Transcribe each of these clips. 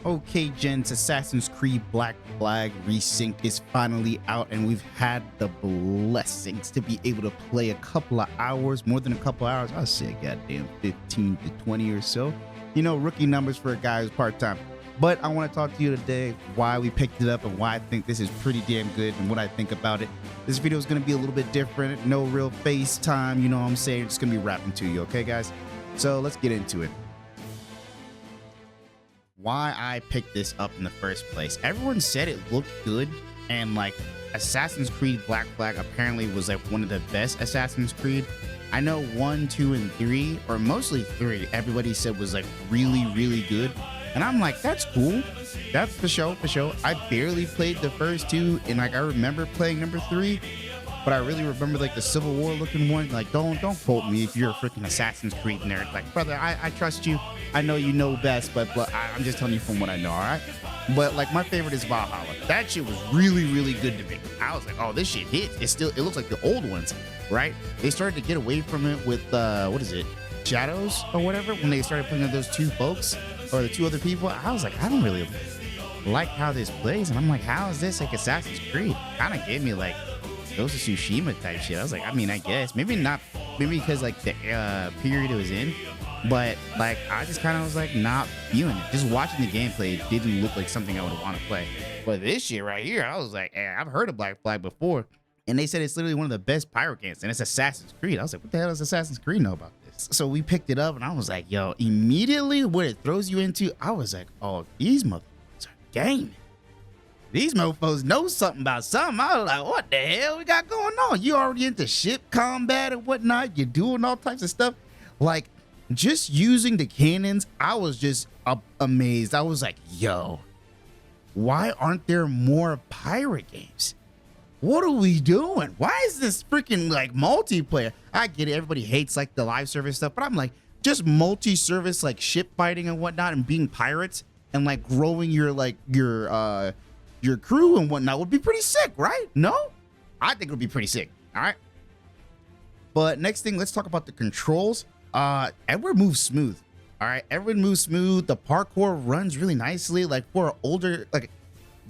Okay, gents, Assassin's Creed Black Flag Resynced is finally out, and we've had the blessings to be able to play a couple of hours, more than a couple of hours. I'll say goddamn 15 to 20 or so. You know, rookie numbers for a guy who's part-time. But I want to talk to you today why we picked it up and why I think this is pretty damn good and what I think about it. This video is going to be a little bit different. No real FaceTime, you know what I'm saying? It's going to be rapping to you, okay, guys? So let's get into it. Why I picked this up in the first place. Everyone said it looked good, and like Assassin's Creed Black Flag apparently was like one of the best Assassin's Creed. I know 1, 2, and 3, or mostly 3, everybody said was like really good. And I'm like, that's cool. That's for sure. I barely played the first 2, and like I remember playing number 3, but I really remember like the Civil War looking one. Like, don't quote me if you're a freaking Assassin's Creed nerd. Like, brother, I trust you. I know you know best, but I'm just telling you from what I know, all right? But like, my favorite is Valhalla. That shit was really good to me. I was like, oh, this shit hits. It looks like the old ones, right? They started to get away from it with what is it, Shadows or whatever, when they started putting those 2 folks or the 2 other people. I was like, I don't really like how this plays, and I'm like, how is this like Assassin's Creed? Kind of gave me like Ghost of Tsushima type shit. I was like, I mean, I guess maybe not, maybe because like the period it was in, but like I just kind of was like not feeling it. Just watching the gameplay, it didn't look like something I would want to play. But this shit right here, I was like, hey, I've heard of Black Flag before, and they said it's literally one of the best pirate games, and it's Assassin's Creed. I was like, what the hell does Assassin's Creed know about this? So we picked it up, and I was like, yo, immediately what it throws you into, I was like, oh, these motherfuckers are gaming. These mofos know something about something. I was like, what the hell we got going on? You already into ship combat and whatnot. You're doing all types of stuff. Like, just using the cannons, I was just amazed. I was like, yo, why aren't there more pirate games? What are we doing? Why is this freaking like multiplayer? I get it. Everybody hates like the live service stuff, but I'm like, just multi-service, like ship fighting and whatnot, and being pirates and like growing your crew and whatnot would be pretty sick, right? No? I think it would be pretty sick. All right. But next thing, let's talk about the controls. Everyone moves smooth. All right. Everyone moves smooth. The parkour runs really nicely. Like for an older, like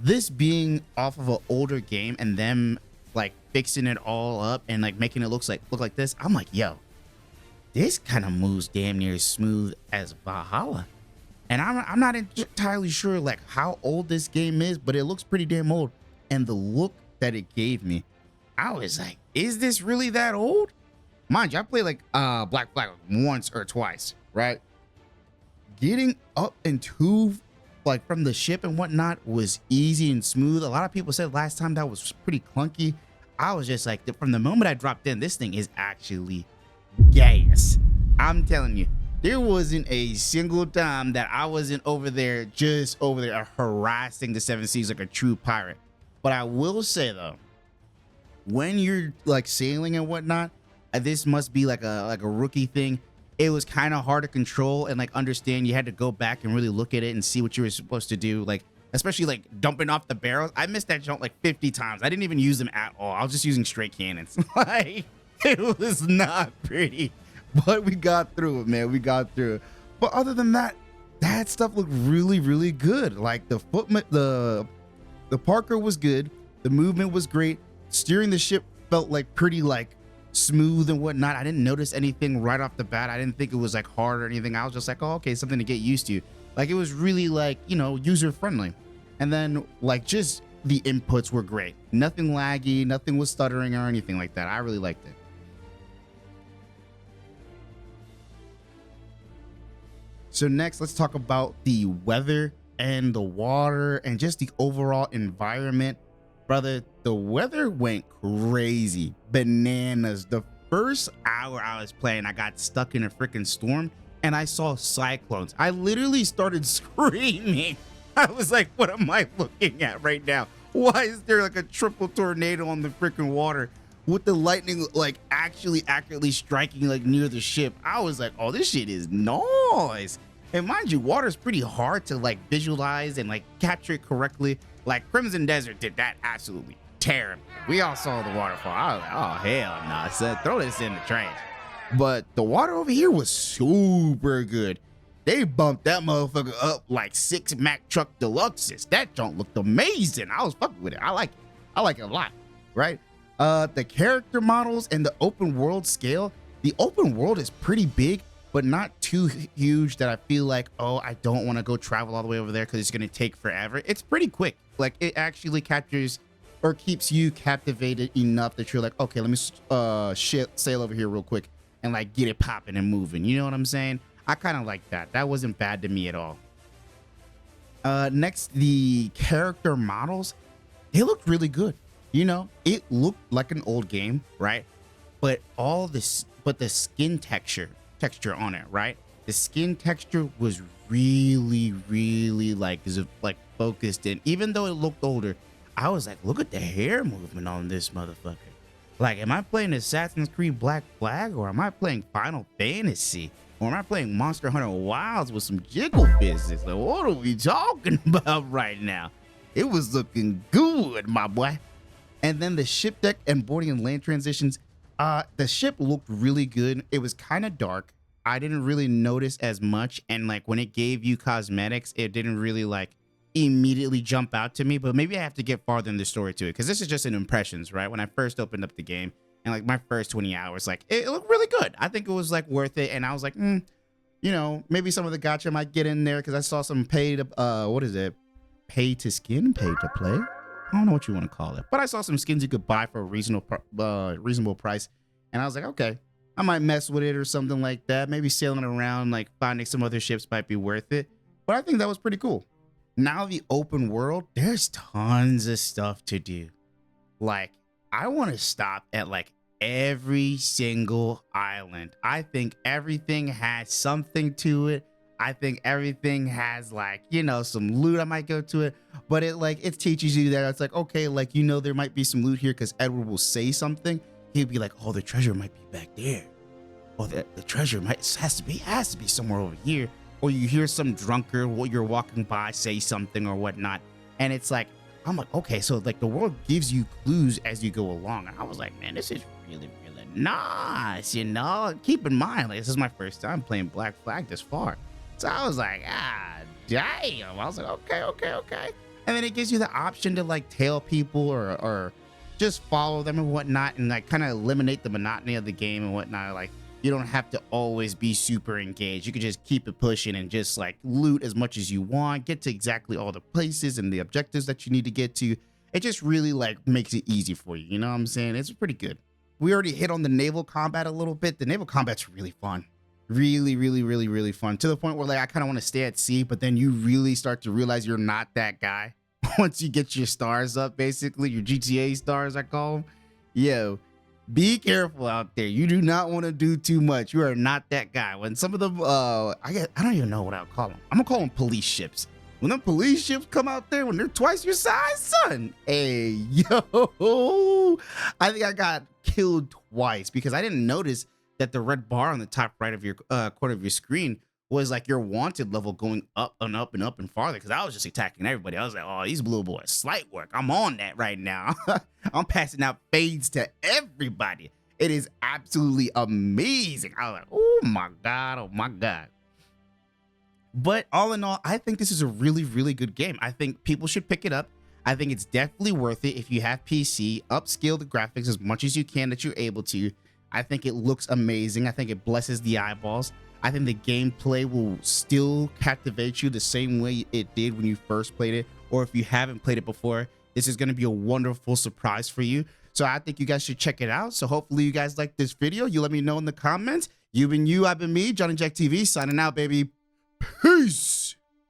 this being off of an older game and them like fixing it all up and like making it look like this. I'm like, yo, this kind of moves damn near as smooth as Valhalla. And I'm not entirely sure like how old this game is, but it looks pretty damn old. And the look that it gave me, I was like, is this really that old? Mind you, I played like Black Flag once or twice, right? Getting up into like from the ship and whatnot was easy and smooth. A lot of people said last time that was pretty clunky. I was just like, from the moment I dropped in, this thing is actually gas. I'm telling you. There wasn't a single time that I wasn't just over there harassing the 7 Seas like a true pirate. But I will say though, when you're like sailing and whatnot, this must be like a rookie thing. It was kind of hard to control and like understand. You had to go back and really look at it and see what you were supposed to do. Like, especially like dumping off the barrels. I missed that jump like 50 times. I didn't even use them at all. I was just using straight cannons. Like, it was not pretty. But we got through it, man. We got through it. But other than that, that stuff looked really good. Like the parkour was good. The movement was great. Steering the ship felt like pretty like smooth and whatnot. I didn't notice anything right off the bat. I didn't think it was like hard or anything. I was just like, oh, okay, something to get used to. Like it was really like, you know, user friendly. And then like just the inputs were great. Nothing laggy. Nothing was stuttering or anything like that. I really liked it. So next, let's talk about the weather and the water and just the overall environment. Brother, the weather went crazy, bananas. The first hour I was playing, I got stuck in a freaking storm and I saw cyclones. I literally started screaming. I was like, what am I looking at right now? Why is there like a triple tornado on the freaking water with the lightning like actually accurately striking like near the ship? I was like, oh, this shit is nice. And mind you, water is pretty hard to like visualize and like capture it correctly. Like Crimson Desert did that absolutely terribly. We all saw the waterfall. I was like, oh hell no, son, throw this in the trash. But the water over here was super good. They bumped that motherfucker up like 6 Mack Truck Deluxes. That junk looked amazing. I was fucking with it. I like it. I like it a lot, right? The character models and the open world scale. The open world is pretty big, but not too huge that I feel like, oh, I don't want to go travel all the way over there because it's going to take forever. It's pretty quick. Like, it actually captures or keeps you captivated enough that you're like, okay, let me sail over here real quick and like get it popping and moving. You know what I'm saying? I kind of like that. That wasn't bad to me at all. Next, the character models. They looked really good. You know, it looked like an old game, right? But the skin texture on it, right? The skin texture was really, really like focused in. Even though it looked older, I was like, look at the hair movement on this motherfucker. Like, am I playing Assassin's Creed Black Flag, or am I playing Final Fantasy? Or am I playing Monster Hunter Wilds with some jiggle physics? Like, what are we talking about right now? It was looking good, my boy. And then the ship deck and boarding and land transitions. The ship looked really good. It was kind of dark. I didn't really notice as much. And like when it gave you cosmetics, it didn't really like immediately jump out to me. But maybe I have to get farther in the story to it, because this is just an impressions, right? When I first opened up the game and like my first 20 hours, like it looked really good. I think it was like worth it. And I was like, you know, maybe some of the gacha might get in there, because I saw some paid, what is it? Pay to skin, pay to play. I don't know what you want to call it, but I saw some skins you could buy for a reasonable price, and I was like, okay, I might mess with it or something like that. Maybe sailing around, like finding some other ships might be worth it. But I think that was pretty cool. Now the open world, there's tons of stuff to do. Like, I want to stop at like every single island. I think everything has something to it. I think everything has like, you know, some loot. I might go to it, but it teaches you that it's like, okay, like, you know, there might be some loot here because Edward will say something. He'll be like, oh, the treasure might be back there. Or the treasure has to be somewhere over here. Or you hear some drunkard while you're walking by say something or whatnot. And it's like, I'm like, okay, so like the world gives you clues as you go along. And I was like, man, this is really, really nice, you know? Keep in mind, like, this is my first time playing Black Flag this far. So I was like, damn. I was like, okay. And then it gives you the option to like tail people or just follow them and whatnot, and like kind of eliminate the monotony of the game and whatnot. Like, you don't have to always be super engaged. You can just keep it pushing and just like loot as much as you want, get to exactly all the places and the objectives that you need to get to. It just really like makes it easy for you. You know what I'm saying? It's pretty good. We already hit on the naval combat a little bit. The naval combat's really fun. Really fun, to the point where like I kind of want to stay at sea, but then you really start to realize you're not that guy once you get your stars up, basically your GTA stars, I call them. Yo, be careful out there. You do not want to do too much. You are not that guy. When some of them I don't even know what I'll call them. I'm gonna call them police ships. When them police ships come out there, when they're twice your size, son, hey, yo, I think I got killed twice because I didn't notice that the red bar on the top right of your corner of your screen was like your wanted level going up and up and up and farther, because I was just attacking everybody. I was like, oh, these blue boys, slight work. I'm on that right now. I'm passing out fades to everybody. It is absolutely amazing. I was like, oh my God. But all in all, I think this is a really good game. I think people should pick it up. I think it's definitely worth it if you have PC. Upscale the graphics as much as you can that you're able to. I think it looks amazing. I think it blesses the eyeballs. I think the gameplay will still captivate you the same way it did when you first played it. Or if you haven't played it before, this is going to be a wonderful surprise for you. So I think you guys should check it out. So hopefully you guys like this video. You let me know in the comments. You've been you, I've been me. Johnny Jack TV signing out, baby. Peace.